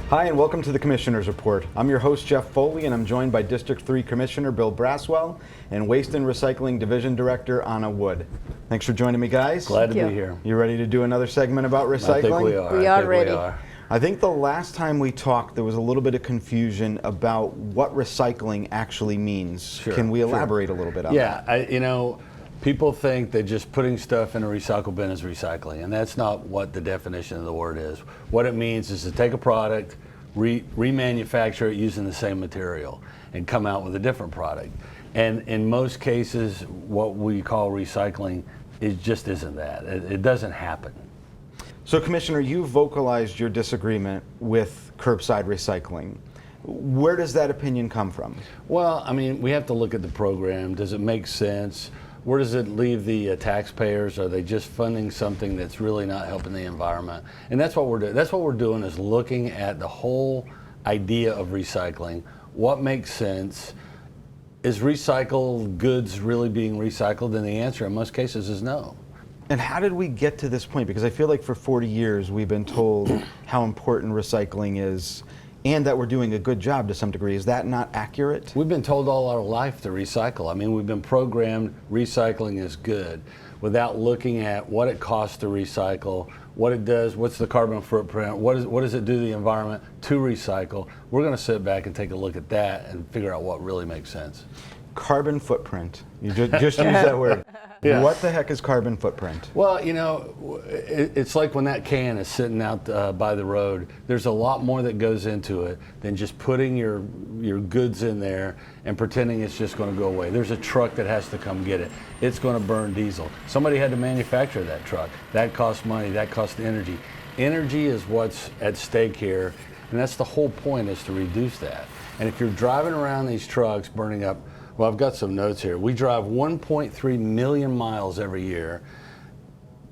Hi, and welcome to the Commissioner's Report. I'm your host, Jeff Foley, and I'm joined by District 3 Commissioner Bill Braswell and Waste and Recycling Division Director Anna Wood. Thanks for joining me, guys. Glad to be here. You ready to do another segment about recycling? I think we are. We are ready. I think the last time we talked, there was a little bit of confusion about what recycling actually means. Sure, Can we elaborate a little bit on that? Yeah, people think that just putting stuff in a recycle bin is recycling, and that's not what the definition of the word is. What it means is to take a product, remanufacture it using the same material, and come out with a different product. And in most cases, what we call recycling, it just isn't that. It doesn't happen. So, Commissioner, you vocalized your disagreement with curbside recycling. Where does that opinion come from? Well, I mean, we have to look at the program. Does it make sense? Where does it leave the taxpayers? Are they just funding something that's really not helping the environment? And that's what we're doing. That's what we're doing, is looking at the whole idea of recycling. What makes sense? Is recycled goods really being recycled? And the answer in most cases is no. And how did we get to this point? Because I feel like for 40 years we've been told how important recycling is and that we're doing a good job to some degree. Is that not accurate? We've been told all our life to recycle. I mean, we've been programmed recycling is good without looking at what it costs to recycle, what it does, what's the carbon footprint, what does it do to the environment to recycle. We're going to sit back and take a look at that and figure out what really makes sense. Carbon footprint. You just use that word. Yeah. What the heck is carbon footprint? Well, it's like when that can is sitting out by the road. There's a lot more that goes into it than just putting your goods in there and pretending it's just going to go away. There's a truck that has to come get it. It's going to burn diesel. Somebody had to manufacture that truck. That costs money. That costs energy. Energy is what's at stake here, and that's the whole point, is to reduce that. And if you're driving around these trucks burning up, well, I've got some notes here. We drive 1.3 million miles every year,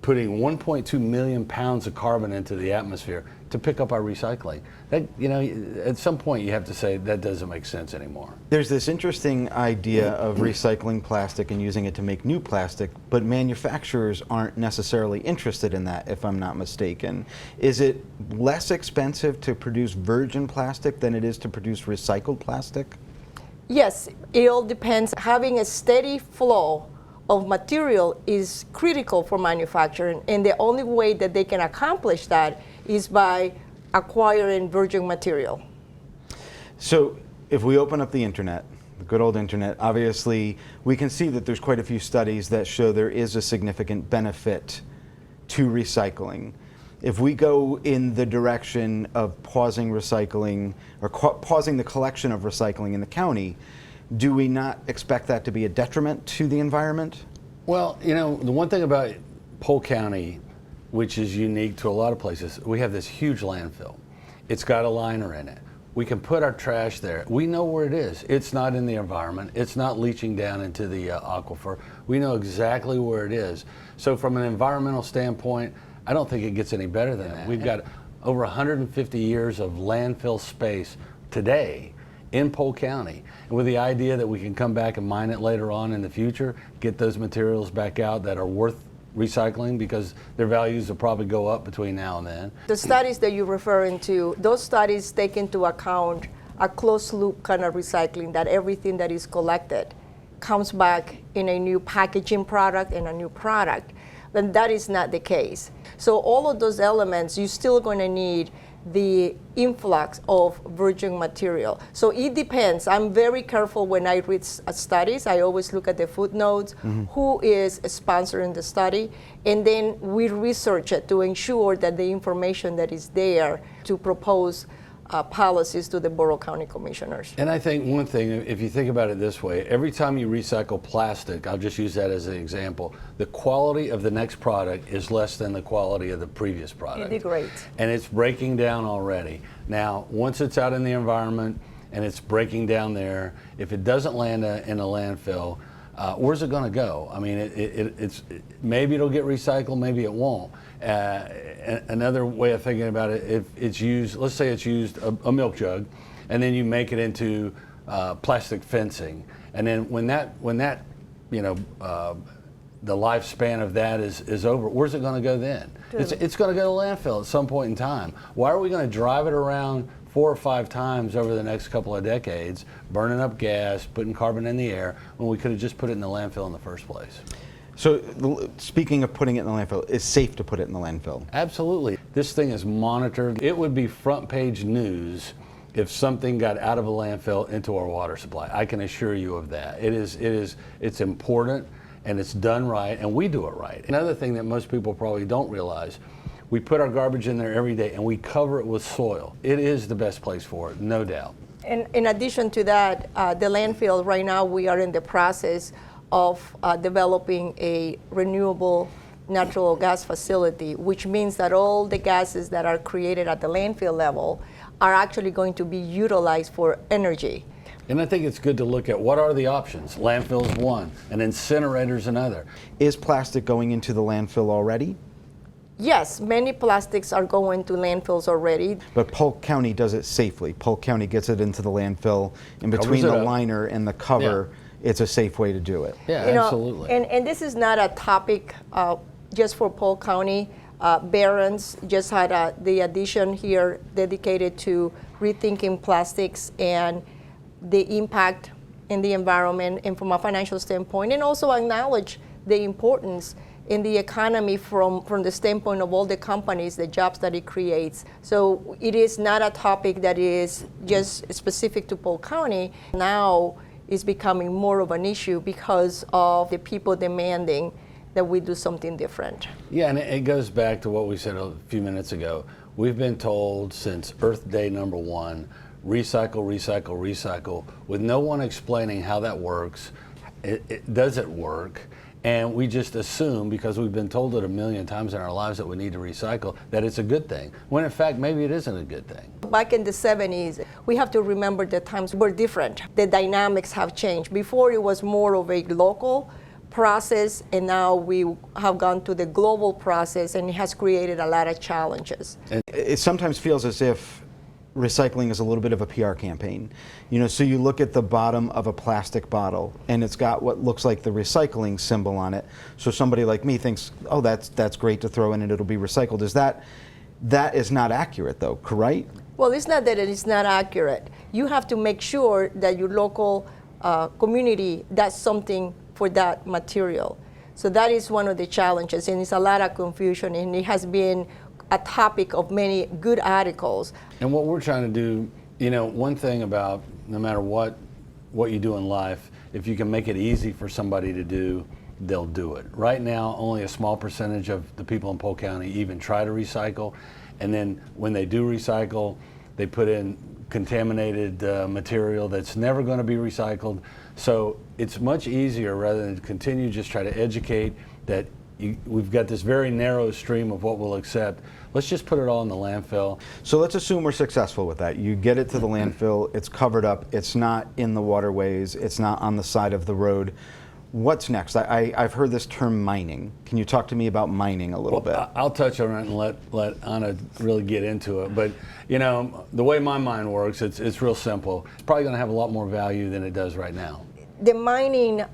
putting 1.2 million pounds of carbon into the atmosphere to pick up our recycling. That, at some point you have to say that doesn't make sense anymore. There's this interesting idea of recycling plastic and using it to make new plastic, but manufacturers aren't necessarily interested in that, if I'm not mistaken. Is it less expensive to produce virgin plastic than it is to produce recycled plastic? Yes, it all depends. Having a steady flow of material is critical for manufacturing, and the only way that they can accomplish that is by acquiring virgin material. So if we open up the internet, the good old internet, obviously we can see that there's quite a few studies that show there is a significant benefit to recycling. If we go in the direction of pausing recycling or pausing the collection of recycling in the county, do we not expect that to be a detriment to the environment? Well, the one thing about Polk County, which is unique to a lot of places, we have this huge landfill. It's got a liner in it. We can put our trash there. We know where it is. It's not in the environment. It's not leaching down into the aquifer. We know exactly where it is. So from an environmental standpoint, I don't think it gets any better than that. We've got over 150 years of landfill space today in Polk County. And with the idea that we can come back and mine it later on in the future, get those materials back out that are worth recycling, because their values will probably go up between now and then. The studies that you're referring to, those studies take into account a closed loop kind of recycling, that everything that is collected comes back in a new packaging product and a new product. Then that is not the case. So all of those elements, you're still going to need the influx of virgin material. So it depends. I'm very careful when I read studies. I always look at the footnotes, who is sponsoring the study, and then we research it to ensure that the information that is there to propose policies to the Borough County Commissioners. And I think one thing, if you think about it this way, every time you recycle plastic, I'll just use that as an example, the quality of the next product is less than the quality of the previous product. It degrades. And it's breaking down already. Now, once it's out in the environment and it's breaking down there, if it doesn't land in a landfill, where's it going to go? I mean, it's maybe it'll get recycled, maybe it won't. Another way of thinking about it, if it's used, let's say it's used a milk jug, and then you make it into plastic fencing, and then when that the lifespan of that is over, where's it going to go then? It's going to go to landfill at some point in time. Why are we going to drive it around 4 or 5 times over the next couple of decades, burning up gas, putting carbon in the air, when we could have just put it in the landfill in the first place. So speaking of putting it in the landfill, it's safe to put it in the landfill? Absolutely. This thing is monitored. It would be front page news if something got out of a landfill into our water supply. I can assure you of that. It's important, and it's done right, and we do it right. Another thing that most people probably don't realize, we put our garbage in there every day and we cover it with soil. It is the best place for it, no doubt. And in addition to that, the landfill, right now we are in the process of developing a renewable natural gas facility, which means that all the gases that are created at the landfill level are actually going to be utilized for energy. And I think it's good to look at what are the options. Landfill's one, and incinerator's another. Is plastic going into the landfill already? Yes, many plastics are going to landfills already. But Polk County does it safely. Polk County gets it into the landfill. In between Covers it the up. liner and the cover, it's a safe way to do it. Yeah, You know, absolutely. and this is not a topic just for Polk County. Barron's just had the addition here dedicated to rethinking plastics and the impact in the environment and from a financial standpoint, and also acknowledge the importance in the economy from the standpoint of all the companies, the jobs that it creates. So it is not a topic that is just specific to Polk County. Now it's becoming more of an issue because of the people demanding that we do something different. Yeah, and it goes back to what we said a few minutes ago. We've been told since Earth Day #1, recycle, recycle, recycle, with no one explaining how that works. Does it work? And we just assume, because we've been told it a million times in our lives that we need to recycle, that it's a good thing, when in fact maybe it isn't a good thing. Back in the 70s, we have to remember that times were different. The dynamics have changed. Before it was more of a local process, and now we have gone to the global process, and it has created a lot of challenges. It sometimes feels as if recycling is a little bit of a PR campaign. You know, so you look at the bottom of a plastic bottle and it's got what looks like the recycling symbol on it. So somebody like me thinks, oh, that's great to throw in and it'll be recycled. That is not accurate though, correct? Well, it's not that it is not accurate. You have to make sure that your local community does something for that material. So that is one of the challenges, and it's a lot of confusion, and it has been a topic of many good articles. And what we're trying to do, you know, one thing about no matter what you do in life, if you can make it easy for somebody to do, they'll do it. Right now, only a small percentage of the people in Polk County even try to recycle. And then when they do recycle, they put in contaminated material that's never going to be recycled. So it's much easier, rather than continue just try to educate that we've got this very narrow stream of what we'll accept. Let's just put it all in the landfill. So let's assume we're successful with that. You get it to the landfill, it's covered up, it's not in the waterways, it's not on the side of the road. What's next? I've heard this term mining. Can you talk to me about mining a little bit? I'll touch on it and let Anna really get into it. But you know, the way my mind works, it's real simple. It's probably going to have a lot more value than it does right now. The mining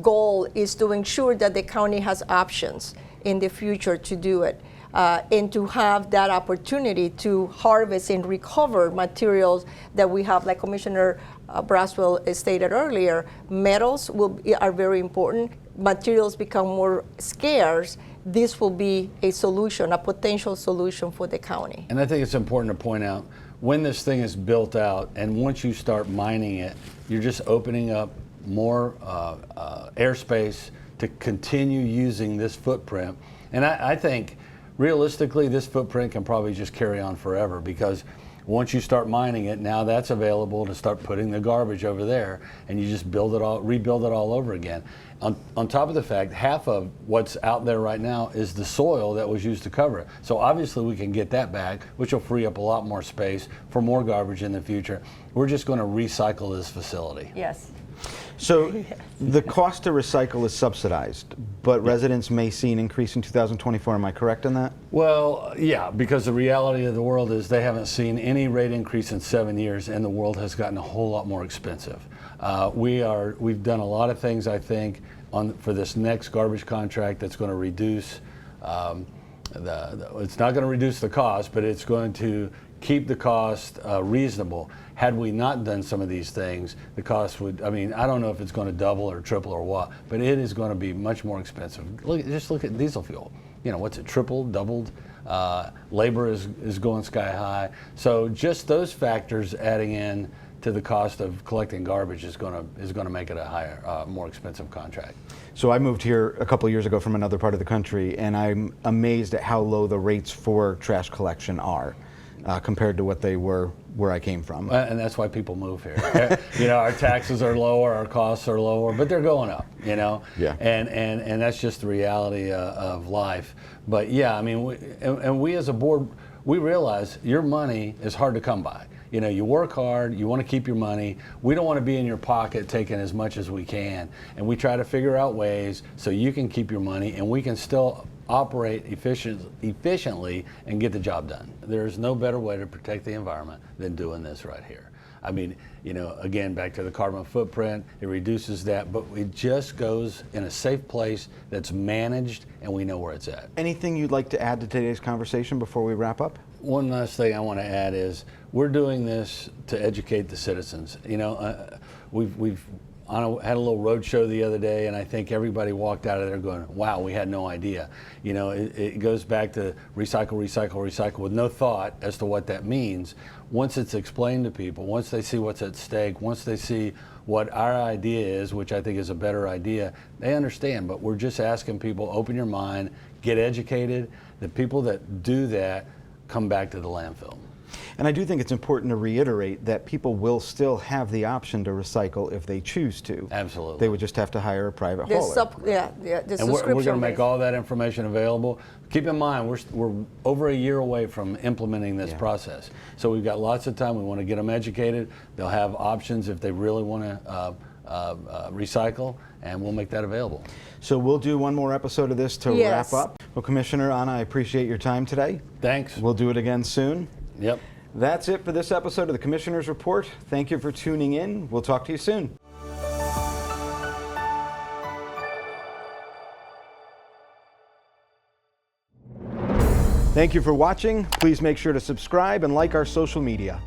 goal is to ensure that the county has options in the future to do it, and to have that opportunity to harvest and recover materials that we have, like Commissioner Braswell stated earlier. Metals are very important. Materials become more scarce. This will be a solution, a potential solution for the county. And I think it's important to point out, when this thing is built out and once you start mining it, you're just opening up more airspace to continue using this footprint. And I think realistically this footprint can probably just carry on forever, because once you start mining it, now that's available to start putting the garbage over there, and you just rebuild it all over again. On top of the fact, half of what's out there right now is the soil that was used to cover it. So obviously we can get that back, which will free up a lot more space for more garbage in the future. We're just going to recycle this facility. Yes. So the cost to recycle is subsidized, but residents may see an increase in 2024. Am I correct in that? Well, yeah, because the reality of the world is they haven't seen any rate increase in 7 years, and the world has gotten a whole lot more expensive. We've done a lot of things, I think, for this next garbage contract that's going to reduce it's not going to reduce the cost, but it's going to keep the cost reasonable. Had we not done some of these things, the cost would, I mean, I don't know if it's going to double or triple or what, but it is going to be much more expensive. Just look at diesel fuel. You know, what's it, tripled, doubled? Labor is going sky high. So just those factors adding in to the cost of collecting garbage is going to make it a higher, more expensive contract. So I moved here a couple years ago from another part of the country, and I'm amazed at how low the rates for trash collection are compared to what they were where I came from. And that's why people move here. You know, our taxes are lower, our costs are lower, but they're going up, you know? Yeah. And that's just the reality of life. But yeah, I mean, we as a board, we realize your money is hard to come by. You know, you work hard, you want to keep your money. We don't want to be in your pocket taking as much as we can. And we try to figure out ways so you can keep your money and we can still operate efficiently and get the job done. There's no better way to protect the environment than doing this right here. I mean, you know, again, back to the carbon footprint, it reduces that, but it just goes in a safe place that's managed and we know where it's at. Anything you'd like to add to today's conversation before we wrap up? One last thing I want to add is we're doing this to educate the citizens. You know, we've had a little road show the other day, and I think everybody walked out of there going, wow, we had no idea. You know, it goes back to recycle, recycle, recycle with no thought as to what that means. Once it's explained to people, once they see what's at stake, once they see what our idea is, which I think is a better idea, they understand. But we're just asking people, open your mind, get educated. The people that do that come back to the landfill. And I do think it's important to reiterate that people will still have the option to recycle if they choose to. Absolutely. They would just have to hire a private The hauler. And we're going to make all that information available. Keep in mind, we're over a year away from implementing this process. So we've got lots of time. We want to get them educated. They'll have options if they really want to recycle, and we'll make that available. So we'll do one more episode of this to wrap up. Well, Commissioner Anna, I appreciate your time today. Thanks. We'll do it again soon. Yep. That's it for this episode of the Commissioner's Report. Thank you for tuning in. We'll talk to you soon. Thank you for watching. Please make sure to subscribe and like our social media.